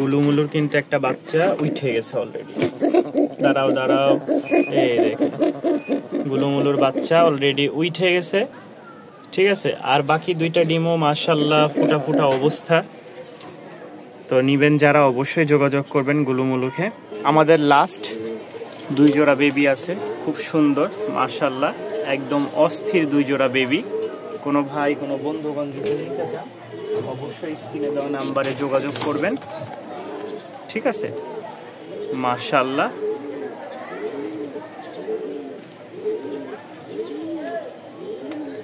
গুলুমুলুর কিন্তু একটা বাচ্চা উঠে গেছে অলরেডি। দাঁড়াও দাঁড়াও, এই দেখেন গুলুমুলুর বাচ্চা অলরেডি উঠে গেছে। ঠিক আছে, আর বাকি দুইটা ডিমও মাশাআল্লাহ ফুটা ফুটা অবস্থা। তো নিবেন যারা অবশ্যই যোগাযোগ করবেন গুলুমুলুকে। আমাদের লাস্ট 2 জোড়া বেবি আছে, খুব সুন্দর মাশাআল্লাহ, একদম অস্থির 2 জোড়া বেবি। কোনো ভাই কোনো বন্ধুগণ যদি নিতে চান অবশ্যই স্ক্রিনে দেওয়া নাম্বারে যোগাযোগ করবেন। ঠিক আছে, মাশাআল্লাহ।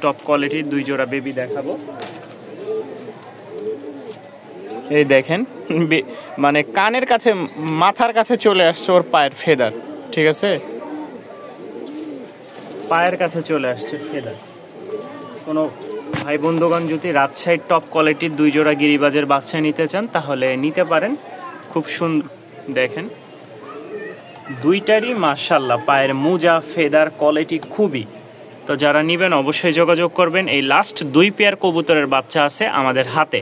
টপ কোয়ালিটির 2 জোড়া বেবি দেখাবো। এই দেখেন মানে কানের কাছে মাথার কাছে চলে আসছে ওর পায়ের ফেদার। ঠিক আছে, পায়ের কাছে চলে আসছে ফেদার। কোনো ভাই বন্ধুগণ যদি রাজশাহীর টপ কোয়ালিটির 2 জোড়া গিরিবাজের বাচ্চা নিতে চান তাহলে নিতে পারেন। খুব সুন্দর দেখেন, দুইটারই মাশাআল্লাহ পায়ের মোজা ফেদার কোয়ালিটি খুবই। তো যারা নেবেন অবশ্যই যোগাযোগ করবেন। এই লাস্ট 2 পেয়ার কবুতরের বাচ্চা আছে আমাদের হাতে,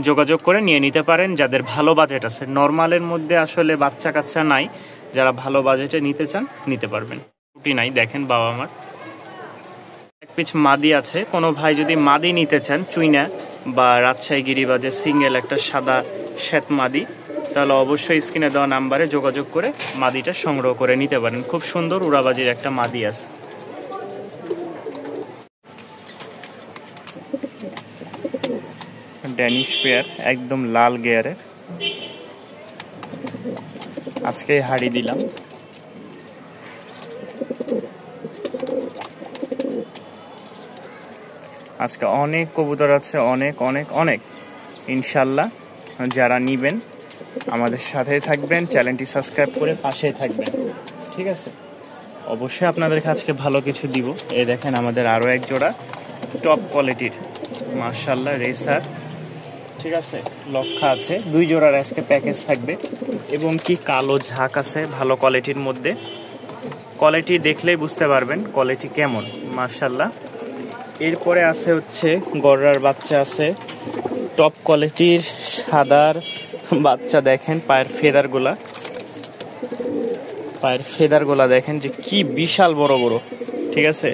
যোগাযোগ করে নিয়ে নিতে পারেন যাদের ভালো বাজেট আছে। নর্মালের মধ্যে আসলে বাচ্চা কাচ্চা নাই, যারা ভালো বাজেটে নিতে চান নিতে পারবেন। ছুটি নাই দেখেন বাবা আমার এক পিচ মাদি আছে। কোনো ভাই যদি মাদি নিতে চান চুইনা বা রাজশাহী গিরিবাজের সিঙ্গেল একটা সাদা শ্বেত মাদি, তাহলে অবশ্যই স্ক্রিনে দেওয়া নাম্বারে যোগাযোগ করে মাদিটা সংগ্রহ করে নিতে পারেন। খুব সুন্দর উড়াবাজির একটা মাদি আছে। ড্যানিশ পেয়ার একদম লাল গেয়ারের, আজকে হাড়ি দিলাম। আজকে অনেক কবুতর আছে, অনেক অনেক অনেক। ইনশাল্লাহ যারা নিবেন আমাদের সাথেই থাকবেন, চ্যানেলটি সাবস্ক্রাইব করে পাশেই থাকবেন। ঠিক আছে, অবশ্যই আপনাদেরকে আজকে ভালো কিছু দিব। এই দেখেন আমাদের আরও এক জোড়া টপ কোয়ালিটির মাশাআল্লাহ রেসার। ঠিক আছে, লক্ষা আছে, 2 জোড়ার আজকে প্যাকেজ থাকবে এবং কি কালো ঝাঁক আছে ভালো কোয়ালিটির মধ্যে। কোয়ালিটি দেখলেই বুঝতে পারবেন কোয়ালিটি কেমন মাশাআল্লাহ। এরপরে আছে হচ্ছে গড়ার বাচ্চা আছে, টপ কোয়ালিটির সাদার বাচ্চা। দেখেন পায়ের ফেদারগুলা দেখেন যে কি বিশাল বড় বড়। ঠিক আছে,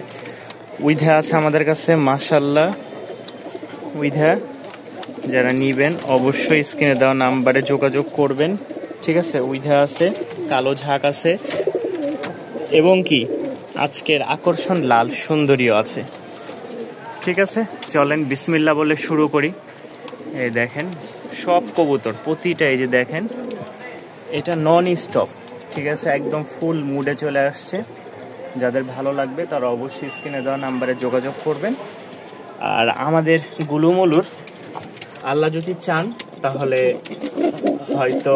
উইধা আছে আমাদের কাছে মাশাআল্লাহ উইধা। যারা নিবেন অবশ্যই স্ক্রিনে দেওয়া নাম্বারে যোগাযোগ করবেন। ঠিক আছে, উইধা আছে, কালো ঝাঁক আছে এবং কি আজকের আকর্ষণ লাল সুন্দরীও আছে। ঠিক আছে, চলেন বিসমিল্লাহ বলে শুরু করি। এই দেখেন সব কবুতর প্রতিটা, এই যে দেখেন এটা নন স্টপ। ঠিক আছে, একদম ফুল মুডে চলে আসছে। যাদের ভালো লাগবে তারা অবশ্যই স্ক্রিনে দেওয়া নাম্বারে যোগাযোগ করবেন। আর আমাদের গুলুমুলুর আল্লাহ যদি চান তাহলে হয়তো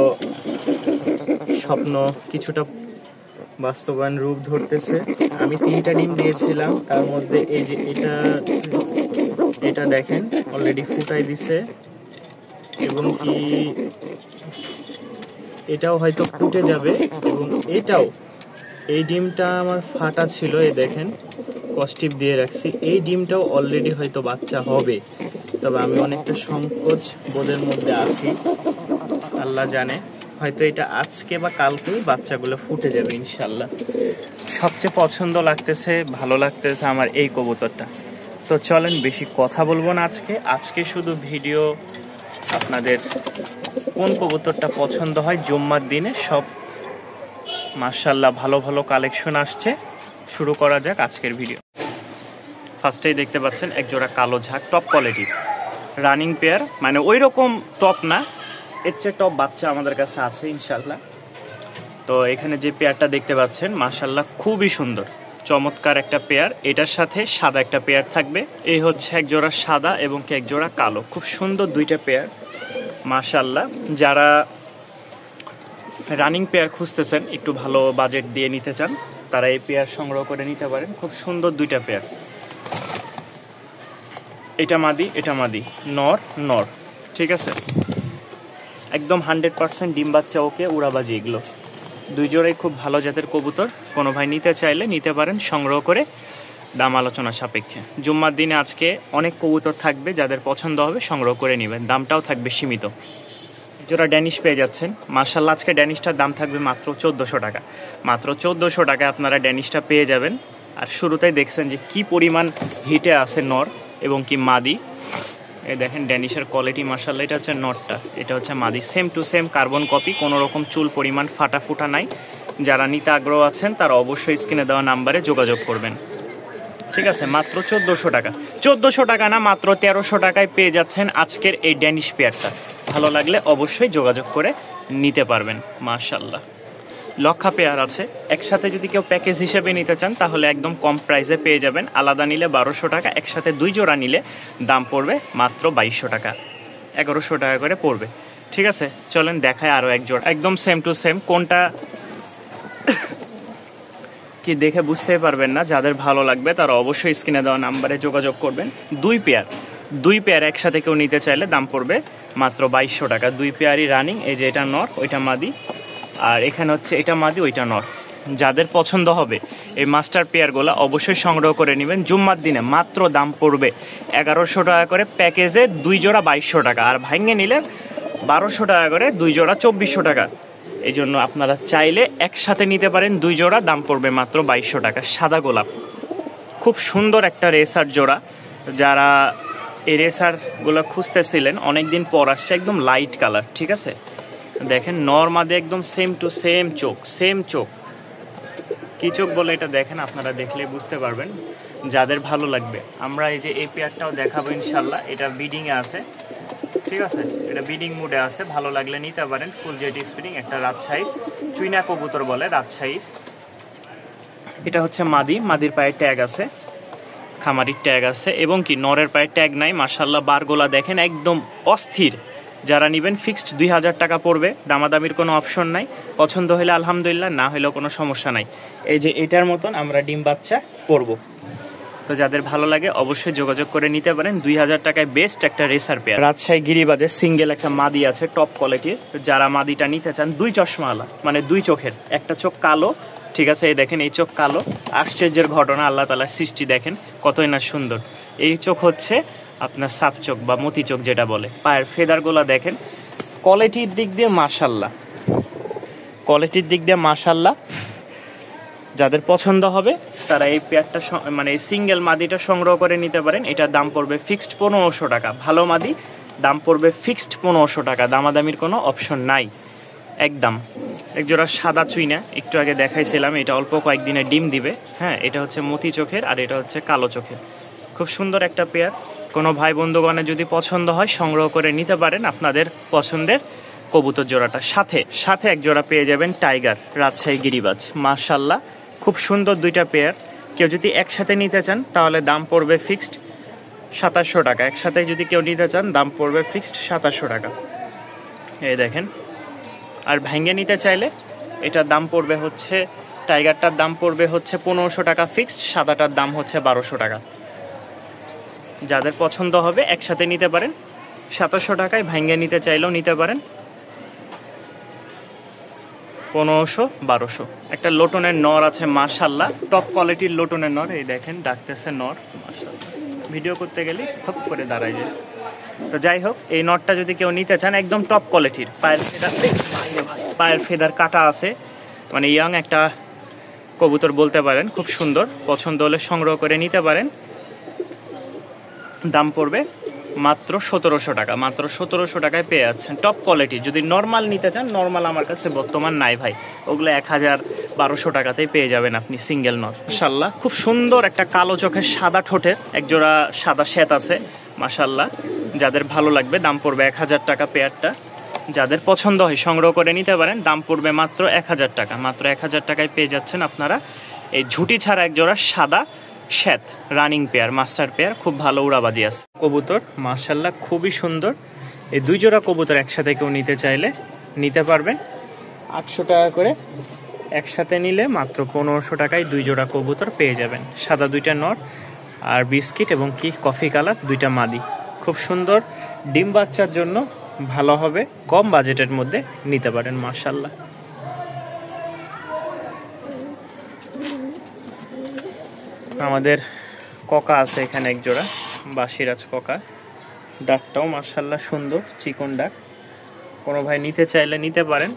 স্বপ্ন কিছুটা বাস্তবায়ন রূপ ধরতেছে। আমি 3টা ডিম দিয়েছিলাম, তার মধ্যে এই যে এটা দেখেন অলরেডি ফুটাই দিছে এবং কি এটাও হয়তো ফুটে যাবে এবং এটাও, এই ডিমটা আমার ফাটা ছিল, এই দেখেন কস্টিপ দিয়ে রাখছি, এই ডিমটাও অলরেডি হয়তো বাচ্চা হবে। তবে আমি অনেকটা সংকোচ বোধের মধ্যে আছি, আল্লাহ জানে হয়তো এটা আজকে বা কালকেই বাচ্চাগুলো ফুটে যাবে ইনশাল্লাহ। সবচেয়ে পছন্দ লাগতেছে, ভালো লাগতেছে আমার এই কবুতরটা। তো চলেন বেশি কথা বলবো না আজকে শুধু ভিডিও আপনাদের কোন কবুতরটা পছন্দ হয় জুম্মার দিনে সব মাশাআল্লাহ ভালো ভালো কালেকশন আসছে। শুরু করা যাক আজকের ভিডিও। ফার্স্টেই দেখতে পাচ্ছেন এক জোড়া কালো ঝাঁক টপ কোয়ালিটি রানিং পেয়ার, মানে ওই রকম টপ না, এর চেয়ে টপ বাচ্চা আমাদের কাছে আছে ইনশাল্লাহ। তো এখানে যে পেয়ারটা দেখতে পাচ্ছেন মাশাআল্লাহ খুবই সুন্দর চমৎকার একটা পেয়ার। এটার সাথে সাদা একটা পেয়ার থাকবে। এই হচ্ছে এক জোড়া সাদা এবং এক জোড়া কালো, খুব সুন্দর 2টা পেয়ার মাশাআল্লাহ। যারা রানিং পেয়ার খুঁজতেছেন, একটু ভালো বাজেট দিয়ে নিতে চান, তারা এই পেয়ার সংগ্রহ করে নিতে পারেন। খুব সুন্দর 2টা পেয়ার। এটা মাদি, এটা মাদি, নর নর। ঠিক আছে, একদম 100% ডিম বাচ্চা ওকে, উড়াবাজি এগুলো 2 জোড়াই খুব ভালো জাতের কবুতর। কোনো ভাই নিতে চাইলে নিতে পারেন সংগ্রহ করে, দাম আলোচনা সাপেক্ষে। জুম্মার দিনে আজকে অনেক কবুতর থাকবে, যাদের পছন্দ হবে সংগ্রহ করে নেবেন, দামটাও থাকবে সীমিত। জোড়া ড্যানিশ পেয়ে যাচ্ছেন মাশাআল্লাহ। আজকে ড্যানিশটার দাম থাকবে মাত্র 1400 টাকা। মাত্র 1400 টাকায় আপনারা ড্যানিশটা পেয়ে যাবেন। আর শুরুতেই দেখছেন যে কি পরিমাণ হিটে আছে নর এবং কি মাদি। এই দেখেন ড্যানিশের কোয়ালিটি মাশাআল্লাহ। এটা হচ্ছে নরটা, এটা হচ্ছে মাদি, same to same carbon copy, কোনো রকম চুল পরিমাণ ফাটা ফুটা নাই। যারা নিতে আগ্রহ আছেন তারা অবশ্যই স্ক্রিনে দেওয়া নাম্বারে যোগাযোগ করবেন, ঠিক আছে। মাত্র 1400 টাকা, 1400 টাকা না, মাত্র 1300 টাকায় পেয়ে যাচ্ছেন আজকের এই ড্যানিশ পেয়ারটা। ভালো লাগলে অবশ্যই যোগাযোগ করে নিতে পারবেন মাশাআল্লাহ। লক্ষা পেয়ার আছে, একসাথে যদি কেউ প্যাকেজ হিসেবে নিতে চান তাহলে একদম কম প্রাইসে পেয়ে যাবেন। আলাদা নিলে 1200 টাকা, একসাথে 2 জোড়া নিলে দাম পড়বে মাত্র 2200 টাকা, 1100 টাকা করে পড়বে, ঠিক আছে। চলেন দেখায় আরও এক জোড়া, একদম সেম টু সেম। কোনটা কি দেখে বুঝতেই পারবেন না, যাদের ভালো লাগবে তারা অবশ্যই স্ক্রিনে দেওয়া নাম্বারে যোগাযোগ করবেন। দুই পেয়ার একসাথে কেউ নিতে চাইলে দাম পড়বে মাত্র 2200 টাকা। 2 পেয়ারই রানিং, এই যে এটা নর ওইটা মাদি, আর এখানে হচ্ছে এটা মাদি ওইটা নর। যাদের পছন্দ হবে এই মাস্টার পেয়ারগুলো অবশ্যই সংগ্রহ করে নেবেন। জুম্মার দিনে মাত্র দাম পড়বে 1100 টাকা করে, প্যাকেজে 2 জোড়া 2200 টাকা, আর ভাঙে নিলে 1200 টাকা করে 2 জোড়া 2400 টাকা। এই জন্য আপনারা চাইলে একসাথে নিতে পারেন 2 জোড়া, দাম পড়বে মাত্র 2200 টাকা। সাদা গোলাপ, খুব সুন্দর একটা রেসার জোড়া। যারা এই রেসারগুলো খুঁজতেছিলেন অনেকদিন পর আসছে, একদম লাইট কালার, ঠিক আছে। দেখেন নরমাদে একদম সেম টু সেম চোখ, সেম চোখ। কি চোখ বলে এটা দেখেন, আপনারা দেখলে বুঝতে পারবেন যাদের ভালো লাগবে। আমরা এই যে এই পেয়ারটাও দেখাবো ইনশাল্লাহ, এটা বিডিংয়ে আছে, ঠিক আছে। এটা বিডিং মুডে আছে, ভালো লাগলে নিতে পারেন। ফুল জেট স্প্রিং, একটা রাজশাহীর চুইনা কবুতর বলে, রাজশাহীর। এটা হচ্ছে মাদি, মাদির পায়ে ট্যাগ আছে, খামারির ট্যাগ আছে, এবং কি নরের পায়ে ট্যাগ নাই মাশাআল্লাহ। বারগোলা দেখেন একদম অস্থির। যারা নেবেন ফিক্সড 2000 টাকা পড়বে, দামাদামির কোনো অপশন নাই। পছন্দ হলে আলহামদুলিল্লাহ, না হলেও কোনো সমস্যা নাই। এই যে এটার মতন আমরা ডিম বাচ্চা করব। তো যাদের ভালো লাগে অবশ্যই যোগাযোগ করে নিতে পারেন। 2000 টাকায় বেস্ট একটা রেসার পেয়ার। রাজশাহী গিরিবাজে সিঙ্গেল একটা মাদি আছে টপ কোয়ালিটির। যারা মাদিটা নিতে চান, 2 চশমাওয়ালা, মানে 2 চোখের, একটা চোখ কালো, ঠিক আছে। এই দেখেন এই চোখ কালো, আশ্চর্যের ঘটনা, আল্লাহ তাআলার সৃষ্টি দেখেন কতই না সুন্দর। এই চোখ হচ্ছে আপনার সাপ চোখ বা মতি চোখ যেটা বলে। পায়ের ফেদারগুলো দেখেন, কোয়ালিটির দিক দিয়ে মাশাআল্লাহ, কোয়ালিটির দিক দিয়ে মাশাআল্লাহ। যাদের পছন্দ হবে তারা এই পেয়ারটা মানে এই সিঙ্গেল মাদিটা সংগ্রহ করে নিতে পারেন। এটার দাম পড়বে ফিক্সড 1500 টাকা। ভালো মাদি, দাম পড়বে ফিক্সড 1500 টাকা, দামাদামির কোনো অপশন নাই একদম। একজোড়া সাদা চুইনা একটু আগে দেখাইছিলাম, এটা অল্প কয়েকদিনে ডিম দিবে। হ্যাঁ, এটা হচ্ছে মতি চোখের আর এটা হচ্ছে কালো চোখের। খুব সুন্দর একটা পেয়ার। কোনো ভাই বন্ধুগণের যদি পছন্দ হয় সংগ্রহ করে নিতে পারেন আপনাদের পছন্দের কবুতর জোড়াটা। সাথে এক জোড়া পেয়ে যাবেন টাইগার রাজশাহী গিরিবাজ, মাশাআল্লাহ খুব সুন্দর 2টা পেয়ার। কেউ যদি একসাথে নিতে চান তাহলে দাম পড়বে ফিক্সড 2700 টাকা। একসাথে যদি কেউ নিতে চান দাম পড়বে ফিক্সড 2700 টাকা। এই দেখেন। আর ভেঙে নিতে চাইলে এটার দাম পড়বে হচ্ছে, টাইগারটার দাম পড়বে হচ্ছে 1500 টাকা ফিক্সড, সাদাটার দাম হচ্ছে 1200 টাকা। যাদের পছন্দ হবে একসাথে নিতে পারেন 2700 টাকায়, ভেঙে নিতে চাইলেও নিতে পারেন 1500 1200। একটা লোটনের নর আছে মাশাআল্লাহ, টপ কোয়ালিটির লোটনের নর। এই দেখেন ডাকতেছে নর, মাশাআল্লাহ ভিডিও করতে গেলে থপ করে দাঁড়ায় যায়। তো যাই হোক, এই নটটা যদি কেউ নিতে চান একদম টপ কোয়ালিটির, পায়ের ফেদার কাটা আছে, মানে ইয়াং একটা কবুতর বলতে পারেন, খুব সুন্দর। পছন্দ হলে সংগ্রহ করে নিতে পারেন। দাম পড়বে মাত্র 1700 টাকা। মাত্র 1700 টাকায় পেয়ে যাচ্ছেন টপ কোয়ালিটি। যদি নর্মাল নিতে চান, নর্মাল আমার কাছে বর্তমান নাই ভাই, ওগুলো 1000-1200 টাকাতেই পেয়ে যাবেন আপনি সিঙ্গেল নর। মাশাআল্লাহ খুব সুন্দর একটা কালো চোখের সাদা ঠোঁটের একজোড়া সাদা শ্বেত আছে মাশাআল্লাহ। যাদের ভালো লাগবে দাম পড়বে 1000 টাকা পেয়ারটা। যাদের পছন্দ হয় সংগ্রহ করে নিতে পারেন, দাম পড়বে মাত্র 1000 টাকা। মাত্র 1000 টাকায় পেয়ে যাচ্ছেন আপনারা এই ঝুটি ছাড়া একজোড়া সাদা শ্বেত রানিং পেয়ার, মাস্টার পেয়ার, খুব ভালো উড়াবাজি আছে কবুতর মাশাআল্লাহ, খুবই সুন্দর। এই 2 জোড়া কবুতর একসাথে কেউ নিতে চাইলে নিতে পারবেন 800 টাকা করে। একসাথে নিলে মাত্র 1500 টাকায় 2 জোড়া কবুতর পেয়ে যাবেন। সাদা 2টা নর আর বিস্কিট এবং কি কফি কালার 2টা মাদি, খুব সুন্দর। ডিম বাচ্চার জন্য ভালো হবে, কম বাজেটের মধ্যে নিতে পারেন মাশাআল্লাহ। আমাদের কোকা আছে এখানে এক জোড়া, বাসিরাজ কোকা, ডাকটাও মাশাআল্লাহ সুন্দর, চিকন ডাক, কোনো ভাই নিতে চাইলে নিতে পারেন,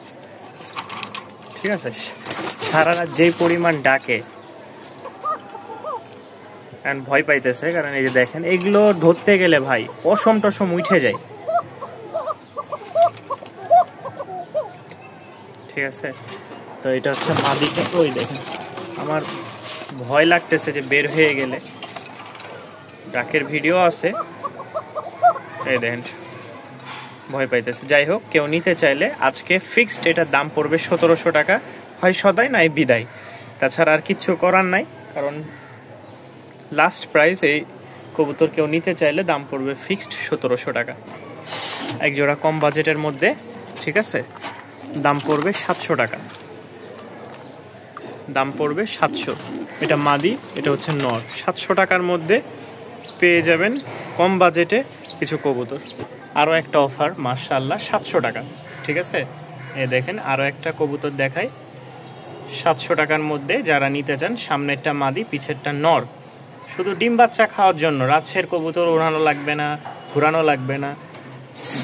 ঠিক আছে। সারা রাত যেই পরিমাণ ডাকে ভয় পাইতেছে, কারণ এই যে দেখেন এগুলো ধরতে গেলে ভাই পশম টসম উঠে যায়, ঠিক আছে। তো এটা হচ্ছে মাদিটা। ওই দেখেন আমার ভয় লাগতেছে যে বের হয়ে গেলে, ডাকের ভিডিও আছে, এই দেখেন ভয় পাইতেছে। যাই হোক, কেউ নিতে চাইলে আজকে ফিক্সড এটার দাম পড়বে 1700 টাকা, হয় সদাই নাই বিদায়, তাছাড়া আর কিচ্ছু করার নাই, কারণ লাস্ট প্রাইস এই কবুতর কেউ নিতে চাইলে দাম পড়বে ফিক্সড 1700 টাকা, এক জোড়া কম বাজেটের মধ্যে, ঠিক আছে। দাম পড়বে 700 টাকা, দাম পড়বে 700। এটা মাদি, এটা হচ্ছে নর। 700 টাকার মধ্যে পেয়ে যাবেন কম বাজেটে কিছু কবুতর। আরও একটা অফার, মাশাআল্লাহ, 700 টাকা, ঠিক আছে। এ দেখেন আরও একটা কবুতর দেখাই 700 টাকার মধ্যে। যারা নিতে চান, সামনেরটা মাদি, পিছেরটা নর, শুধু ডিম বাচ্চা খাওয়ার জন্য, রাজশের কবুতর ওড়ানো লাগবে না, ঘুরানো লাগবে না।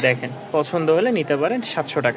দেখেন পছন্দ হলে নিতে পারেন 700 টাকা।